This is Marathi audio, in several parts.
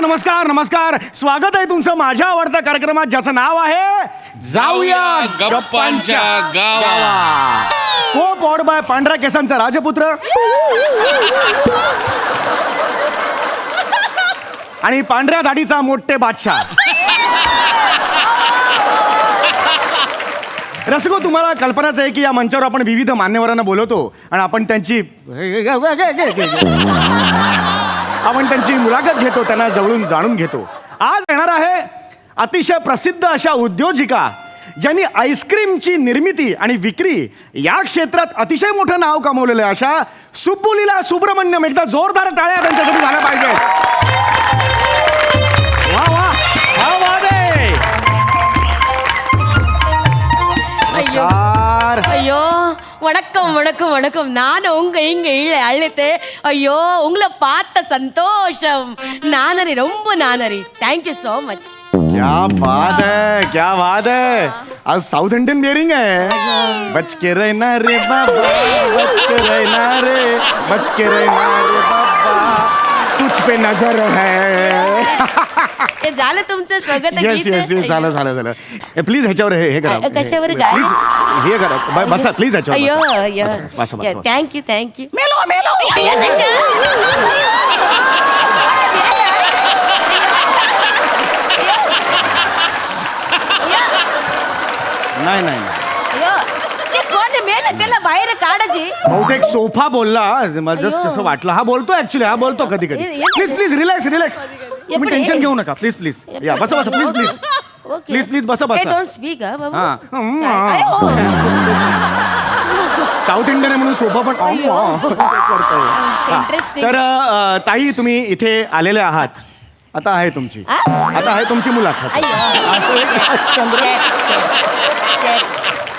नमस्कार नमस्कार. स्वागत आहे तुमचं माझ्या आवडत्या कार्यक्रमात ज्याचं नाव आहे जाऊया गप्पांच्या गावात. को पॉड बाय पांढऱ्या केसांचा राजपुत्र आणि पांढऱ्या दाढीचा मोठे बादशाह. रसिको, तुम्हाला कल्पनाच आहे की या मंचावर आपण विविध मान्यवरांना बोलवतो आणि आपण त्यांची मुलाखत घेतो, त्यांना जवळून जाणून घेतो. आज येणार आहे अतिशय प्रसिद्ध अशा उद्योजिका ज्यांनी आईस्क्रीमची निर्मिती आणि विक्री या क्षेत्रात अतिशय मोठं नाव कमवलेलं आहे, अशा सुब्बुलीला सुब्रमण्यम. एकदा जोरदार टाळ्या त्यांच्यासाठी झाल्या पाहिजे. वा वा वा वा दे. ஐயோ வணக்கம் வணக்கம் வணக்கம். நான் உங்க இங்க அழைத்து ஐயோ உங்களை பார்த்த சந்தோஷம். நானரி ரொம்ப நானரி. Thank you so much. क्या बात है, क्या बात है. आज साउथ इंडियन बियरिंग है. बच के रहना रे बाबा, बच के रहना रे, बच के रहना रे बाबा, तुझ पे नजर है. हे झालं तुमचं स्वागत. येस येस येस, झालं झालं झालं. प्लीज ह्याच्यावर हे करा. कशावर गाय? प्लीज हे करा. बसा प्लीज ह्याच्यावर. अयो बसा. अयो बसा, बसा, बसा. Thank you. मेलो मेलो. नाही नाही ते कोण मेलं त्याला बाहेर काढायची. बहुतेक सोफा बोलला. मला जस्ट असं वाटलं. हा बोलतो ऍक्च्युली, हा बोलतो कधी कधी. Please please relax relax. तुम्ही टेन्शन घेऊ नका. प्लीज प्लीज या बसा बसा. प्लीज प्लीज प्लीज प्लीज बसा बसा. डोंट स्पीक बाबा. साऊथ इंडियन आहे म्हणून सोफा पण करतोय. तर ताई, तुम्ही इथे आलेले आहात. आता आहे तुमची मुलाखत.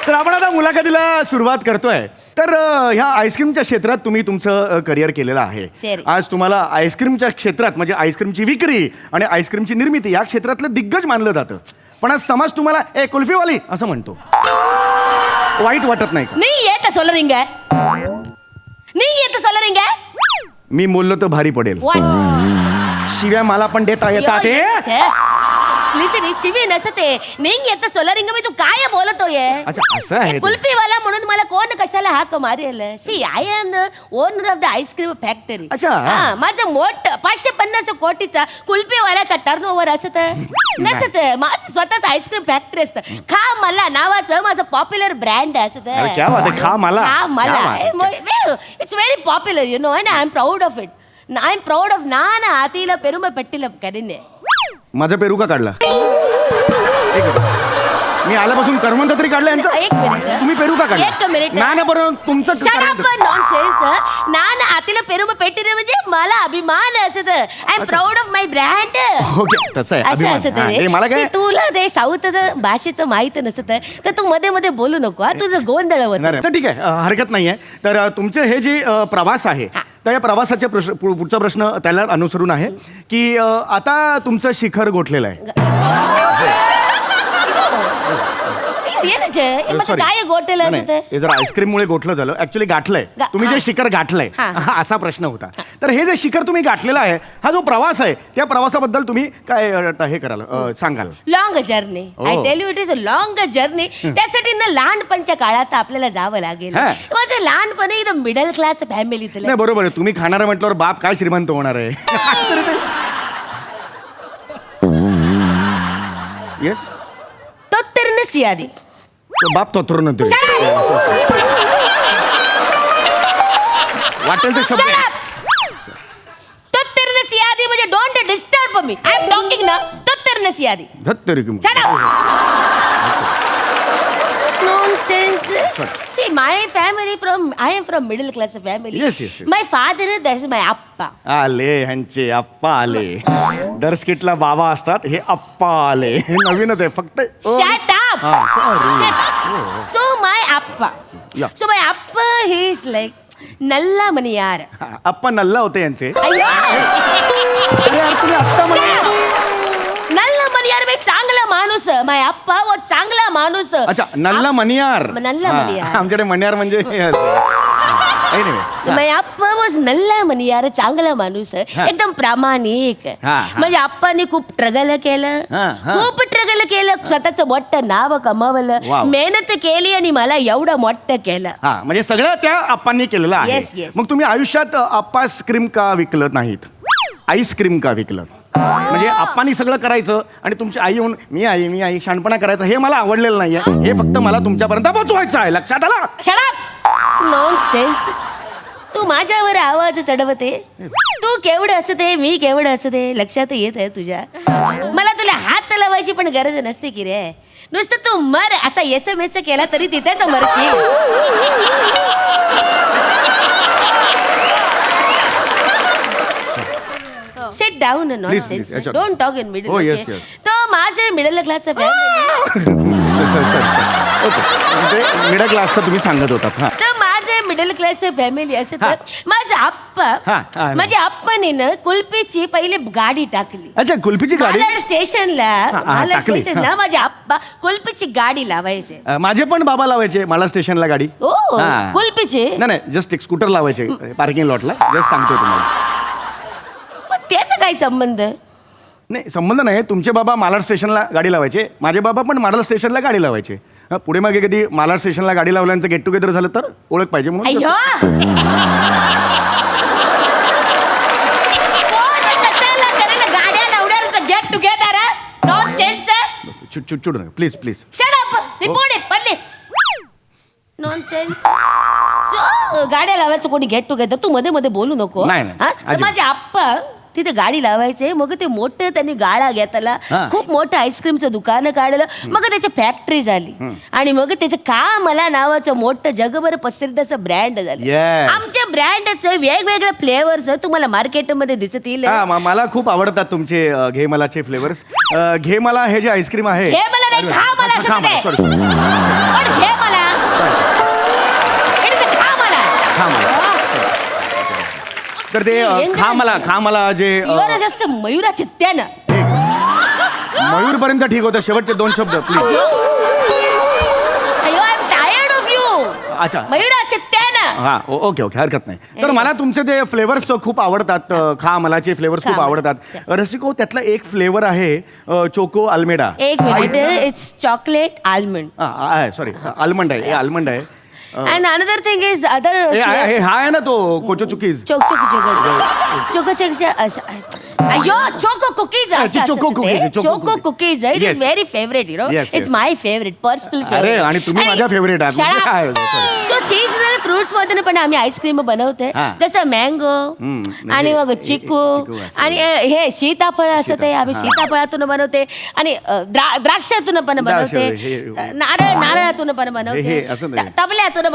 तर आपण आता मुलाखतीला सुरुवात करतोय. तर ह्या आईस्क्रीमच्या क्षेत्रात तुम्ही तुमचं करिअर केलेलं आहे. आज तुम्हाला आईस्क्रीमच्या क्षेत्रात म्हणजे आईस्क्रीमची विक्री आणि आईस्क्रीमची निर्मिती या क्षेत्रातलं दिग्गज मानलं जातं. पण आज समाज तुम्हाला कुल्फीवाली असं म्हणतो. वाईट वाटत नाही का? नहीं ये तो சொல்றீங்க. नहीं ये तो சொல்றீங்க. मी बोललो तर भारी पडेल. शिव्या मला पण देता येतात. लिसन, शिवी नसते. नहीं येत सोलरिंग मी तू काय बोलतोय? अच्छा असं आहे. कुल्फीवाला म्हणून मला कोण कशाला हाक मारेल? See I am the owner of the ice cream factory. अच्छा. माझं मोठ 550 कोटीचा कुल्फीवाल्याचा टर्नओव्हर असत नसत. माझं स्वतःच आईस्क्रीम फॅक्टरी असतं. खा मला नावाचं माझं पॉप्युलर ब्रँड असत. क्या बात आहे. खा मला. It's very popular you know and I am proud of it. I am proud of नान आतीला पेरुंब पेट्टीला करीने. माझा पेरू का काढला? मी आल्यापासून करमंत तरी काढलं यांचं. एक मिनिट. तुम्ही पेरू का काढला? एक मिनिट. नाही बरोबर तुमचं नॉनसेन्स. नान आतीला पेरू पेट्टीने म्हणजे मला अभिमान असत. I am proud of my brand. Okay तसं आहे. असं अभिमान. असत. हे मला काय तुला ते साऊथचं भाषेचं माहित नसत तर तू मध्ये मध्ये बोलू नको. तुझं गोंधळ होत. तर ठीक आहे, हरकत नाहीये. तर तुमचे हे जे प्रवास आहे तर या प्रवासाच्या पुढचा प्रश्न त्याला अनुसरून आहे की आता तुमचं शिखर गोठलेलं आहे. काय गोटेल हे जर आईस्क्रीम मुळे गोठलं झालं. ऍक्च्युली गाठलंय. तुम्ही जे शिखर गाठलंय असा प्रश्न होता. तर हे जे शिखर तुम्ही गाठलेला आहे, हा जो प्रवास आहे, त्या प्रवासाबद्दल तुम्ही काय हे कराल सांगाल? Long journey. I tell you it is a long journey. त्यासाठी ना लहानपणच्या काळात आपल्याला जावं लागेल. माझं लहानपणी एकदम मिडल क्लास फॅमिलीत. नाही बरोबर आहे. तुम्ही खाणारा म्हटल्यावर बाप काय श्रीमंत होणार आहे. येस तो तिरनसी आधी बाप तो थोर नंतर वाटेल ते शब्द. तो तिरनसी आधी म्हणजे don't disturb me. I am talking ना. तो तिरनसी आधी धत्तरी nonsense. See, my family I am from middle class family. Yes, yes, yes. My father, that is my appa. आले ह्यांचे आप्पा आले. दर स्किटला बाबा असतात, हे आप्पा आले. नवीनच आहे फक्त. Shut up. Shut up. So my appa. Yeah. So my appa, he is like नल्ला मनियार. आप्पा नल्ला होते यांचे. नल्ला मनियार में चांगला माणूस. माय आप्पा वो चांगला माणूस. अच्छा नल्ला मनियार. नल्ला मनियार. आमच्याकडे मनियार म्हणजे Anyway, माझ्या आप्पा वॉज नल्ला म्हणे यार चांगला माणूस एकदम प्रामाणिक. म्हणजे आप्पाने खूप ट्रगल केलं, खूप ट्रगल केलं, स्वतःच मोठं नाव कमावलं, Wow. मेहनत केली आणि मला एवढं मोठं केलं. हा म्हणजे सगळं त्या आप्पांनी केलेलं आहे. Yes, yes. मग तुम्ही आयुष्यात आप्पास्क्रीम का विकलत नाहीत, आईस्क्रीम का विकलत? म्हणजे आप्पांनी सगळं करायचं आणि तुमची आई येऊन मी आई शहाणपणा करायचं, हे मला आवडलेलं नाहीये. हे फक्त मला तुमच्यापर्यंत पोहोचवायचं आहे, लक्षात आलं? Shut up! Nonsense. तू माझ्यावर आवाज चढवते. तू केवढं असते, मी केवढं असते, लक्षात येत आहे तुझ्या. मला तुला हात लावायची पण गरज नसते की रे. नुसतं तू मर असा SMS केला तरी तिथेच मरशील. Sit down, nonsense. please. Don't talk in middle. Oh, yes, okay? yes. तो माझे मिडल क्लास फॅमिली. ओके, म्हणजे मिडल क्लासचं तुम्ही सांगत होतात. हा तर माझे मिडल क्लास फॅमिली असं हा. तर माझा हा, आप्पा हा. माझ्या आप्पाने ना कुल्फीची पहिली गाडी टाकली. अच्छा, कुल्फीची गाडी मालाड स्टेशनला मालाड टाकली. स्टेशनला माझे आप्पा कुल्फीची गाडी लावायचे. माझे पण बाबा लावायचे मला स्टेशनला गाडी. ओ हा. कुल्फीची नाही जस्ट एक स्कूटर लावायचे पार्किंग लॉटला. जस्ट सांगतो तुम्हाला. त्याचा काय संबंध? नाही संबंध नाही. तुमचे बाबा मालाड स्टेशनला गाडी लावायचे, माझे बाबा पण मालाड स्टेशनला गाडी लावायचे. पुढे मागे कधी मालाड स्टेशनला गाडी लावल्याचं गेट टुगेदर झालं तर ओळख पाहिजे म्हणून. अय्यो गाड्या लावण्याचं गेट टुगेदर नॉनसेन्स. चिडचिड नका please please. Shut up report Palle nonsense. So गाड्या लावायचं कोणी गेट टुगेदर तू मध्ये मध्ये बोलू नको. नाही, नाही, हा? तर अजिबात. माझे आप्पा तिथे गाडी लावायचे. मग ते मोठं त्यांनी गाळा घेतला, खूप मोठं आईस्क्रीमचं दुकान काढलं. मग त्याची फॅक्टरी झाली आणि मग त्याचं का मला नावाचं मोठं जगभर प्रसिद्ध असं ब्रँड झालं. Yes. आमच्या ब्रँडचं वेगवेगळे फ्लेवर्स तुम्हाला मार्केटमध्ये दिसतील. मला खूप आवडतात तुमचे घे मलाचे फ्लेवर्स. घे मला हे जे आईस्क्रीम आहे. घे मला नाही, खा मला असं म्हणते. सॉरी पण घे मला. It's a खा मला. खा मला. तर ते खा मला जे जास्त मयुराचे त्यानं मयूर पर्यंत ठीक होतं. शेवटचे 2 शब्द प्लीज. अय्यो I am tired of you. अच्छा मयुराचे त्यानं. हा ओके हरकत नाही. तर मला तुमचे ते फ्लेवर्स खूप आवडतात. खा मलाचे फ्लेवर्स खूप आवडतात. रसिको त्यातला एक फ्लेवर आहे चोको अल्मेडा. एक minute. It's chocolate almond. Sorry almond आहे. आल्मंड आहे. And another thing is other हा आहे ना तो कोचो cookies. Choco cookies. Choco cookies, Choco choco cookies. Cookies it Yes. Is very favourite. You know Yes, it's yes. My favourite personal अरे फेवरेट. आणि तुम्ही माझ्या फेवरेट आहात. म्हणजे काय? Sorry. सो सीजनल फ्रुट्स मध्ये पण आम्ही आईस्क्रीम बनवते. हा. जसं मँगो आणि मग चिकू असतं. आणि हे सीताफळ असं ते आम्ही सीताफळातून बनवते आणि द्राक्षातून पण बनवते. हे- नारळातून पण हे बनवते. असं नाही. तबल्यातून कशाला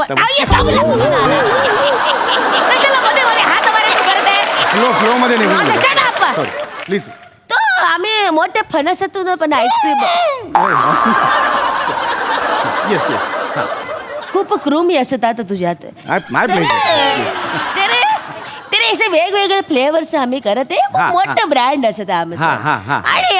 मध्ये मध्ये हात मारायचं करते. फ्लो मध्ये निघून आता shut up. Sorry please. तो आम्ही मोठ्या फणसातून पण आईस्क्रीम येस येस खूप कृमी असतात तुझ्यात. माय प्लेजर. तेरे तेरे असे वेगवेगळे फ्लेवर्स आम्ही करते. हा, मोठं ब्रँड असत आमचं. आणि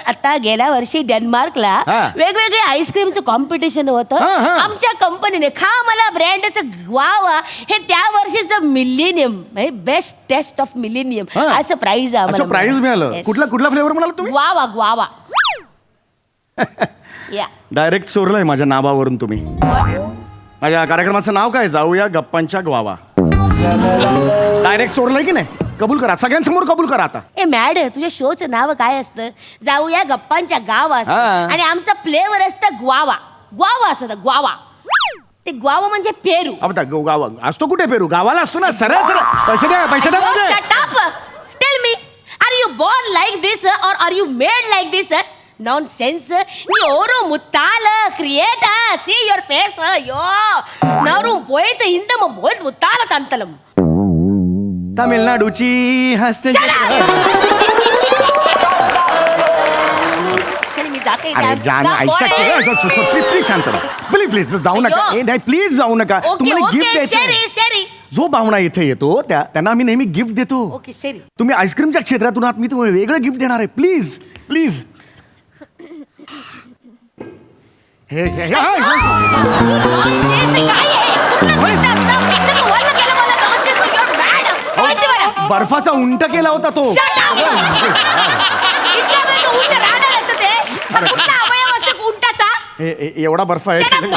आता गेल्या वर्षी डेन्मार्कला वेगवेगळे आईस्क्रीमचं कॉम्पिटिशन होतं. आमच्या कंपनीने खा मला ब्रँडचं ग्वावा हे त्या वर्षीचं millennium best taste of millennium असं प्राइज अच्छा प्राइज मिळालं. Yes. कुठला फ्लेवर म्हणाला तुम्ही? ग्वावा या डायरेक्ट चोरलंय माझ्या नावावरून तुम्ही. माझ्या कार्यक्रमाचं नाव काय? जाऊया गप्पांच्या ग्वावा. डायरेक्ट चोरलंय की नाही? कबूल करा, सगळ्यांसमोर कबूल करा आता. ए मॅड तुझ्या शोचं नाव काय असतं? जाऊया गप्पांच्या गावा असतं आणि आमचा फ्लेवर असतं ग्वावा असतं ग्वावा. ते ग्वावा म्हणजे पेरू. गावा असतो कुठे? पेरू गावाला असतो ना. सरळ पैसे द्या म्हणजे. Shut up. Tell me, are you born like this or are you made like this? Nonsense. Yoru muttala create. See your face. Yo. Naru poet hindam poet muttala tantalam. तामिळनाडूची हसते. मी जाते. प्लीज शांत प्लीज जाऊ नका. नाही प्लीज जाऊ नका. तुम्हाला गिफ्ट द्यायचं. जो पाहुणा इथे येतो त्यांना आम्ही नेहमी गिफ्ट देतो. ओके सरी. तुम्ही आईस्क्रीमच्या क्षेत्रातून आहात. मी तुम्हाला वेगळं गिफ्ट देणार आहे. Please please. हे काय आहे? बर्फाचा उंट केला होता तो. इतक्या वेळ तो उंट राहणार असं ते. हा कुठला अवयव असतो उंटाचा? एवढा बर्फ आहे. Shut up.